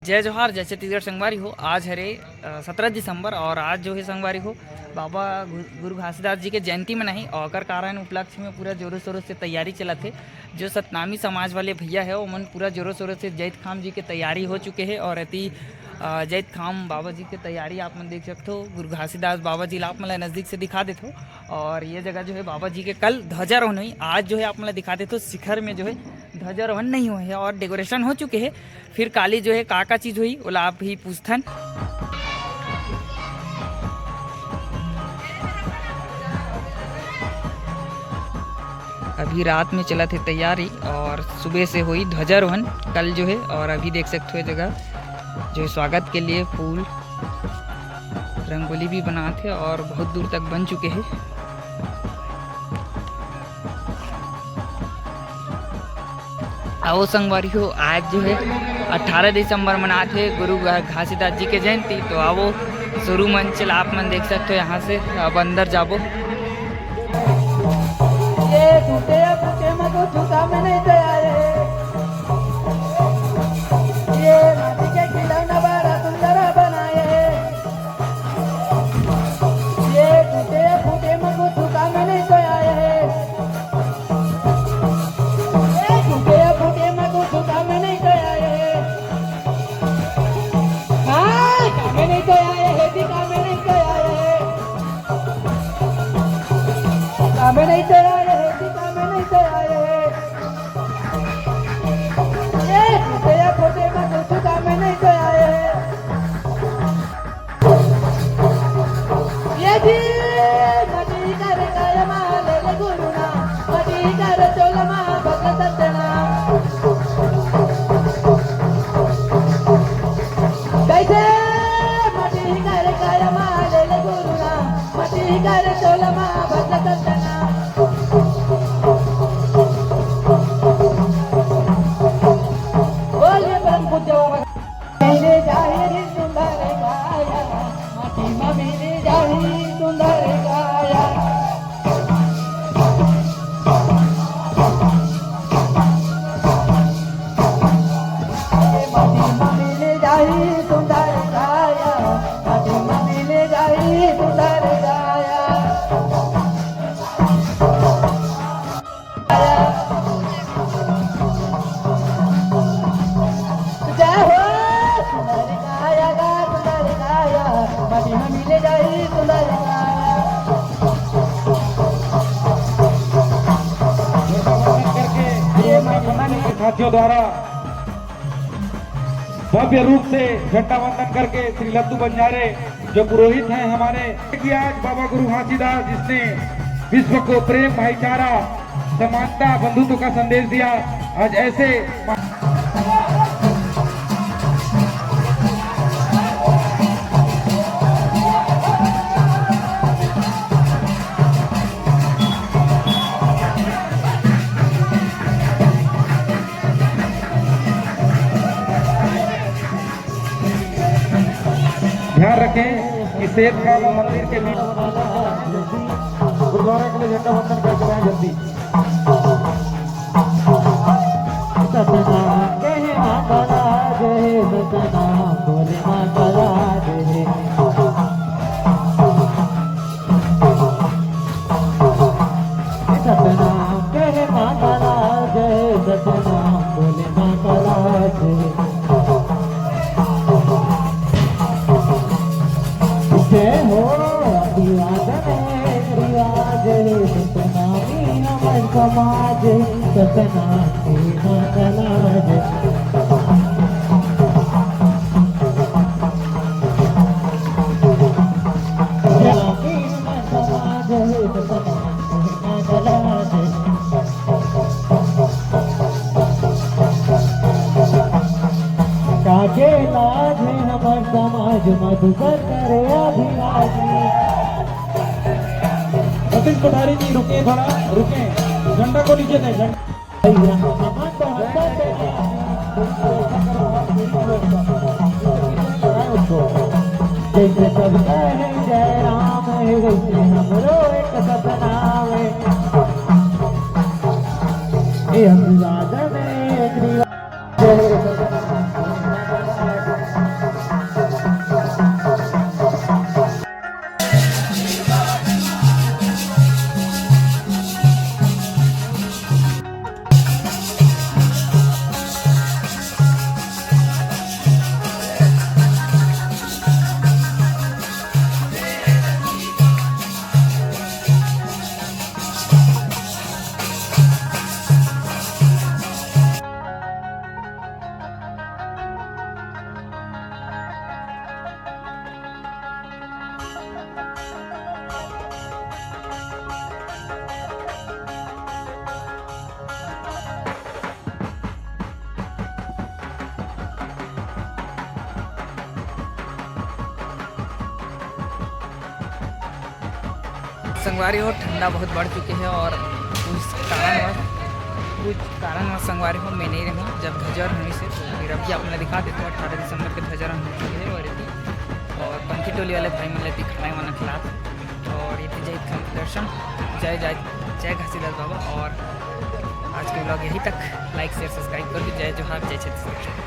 जय जोहार, जय छत्तीसगढ़। संगवारी हो, आज हरे 17 दिसंबर और आज जो है संगवारी हो बाबा गुरु घासीदास जी के जयंती मनाही और ओकर कारण उपलक्ष्य में पूरा जोरों शोरों से तैयारी चलत है। जो सतनामी समाज वाले भैया है ओमन पूरा जोरों शोरों से जैत खाम जी के तैयारी हो चुके हैं और अति जैत खाम बाबा जी की तैयारी आप मन देख सकते हो। गुरु घासीदास बाबा जी ला आप मन नज़दीक से दिखा देते हो और ये जगह जो है बाबा जी के कल ध्वजारोहण हुई, आज जो है आप मन दिखा देते हो शिखर में जो है ध्वजारोहण नहीं हुए है और डेकोरेशन हो चुके हैं। फिर काली जो है का चीज़ हुई ओला आप ही पूछथन। अभी रात में चला थे तैयारी और सुबह से हुई ध्वजारोहण कल जो है। और अभी देख सकते हो जगह जो है स्वागत के लिए फूल रंगोली भी बनाते और बहुत दूर तक बन चुके हैं। आओ संगवारी हो, आज जो है 18 दिसंबर मनाते गुरु घासीदास जी के जयंती। तो आओ शुरू मंचल आप मन देख सकते हो यहाँ से। अब अंदर जाबो। साथियों द्वारा भव्य रूप से झंडा वंदन करके श्री लद्दू बंजारे जो पुरोहित हैं हमारे कि आज बाबा गुरु घासीदास जिसने विश्व को प्रेम, भाईचारा, समानता, बंधुत्व का संदेश दिया, आज ऐसे ध्यान रखें कि सेठ खाना मंदिर के बीच गुरुद्वारा के लिए झंडा वंदन करके आए जल्दी। समाज सतना काके लाज है हमार समाज मधुकर करे अभिलाष। सतीश कोठारी जी रुके, थोड़ा रुके, झंडा को नीचे दे। जैसे सब कहे जय राम वैसे हमरो एक सपना में अभिवादन में संगवारी हो ठंडा बहुत बढ़ चुके हैं और कुछ कारणवश संगवारी हो मैं नहीं रहूँ जब ध्वजारोहण होने से, तो फिर अभी आपने दिखा देते हो 18 दिसंबर के ध्वजारोहण होने और पंखी टोली वाले भाई मिले थी खाना वाना खिलाफ और ये थी जय खान दर्शन। जय जय जय घासीदास बाबा। और आज के ब्लॉग यहीं तक। लाइक शेयर सब्सक्राइब कर दीजिए। जय जोहार, जय छत्तीसगढ़।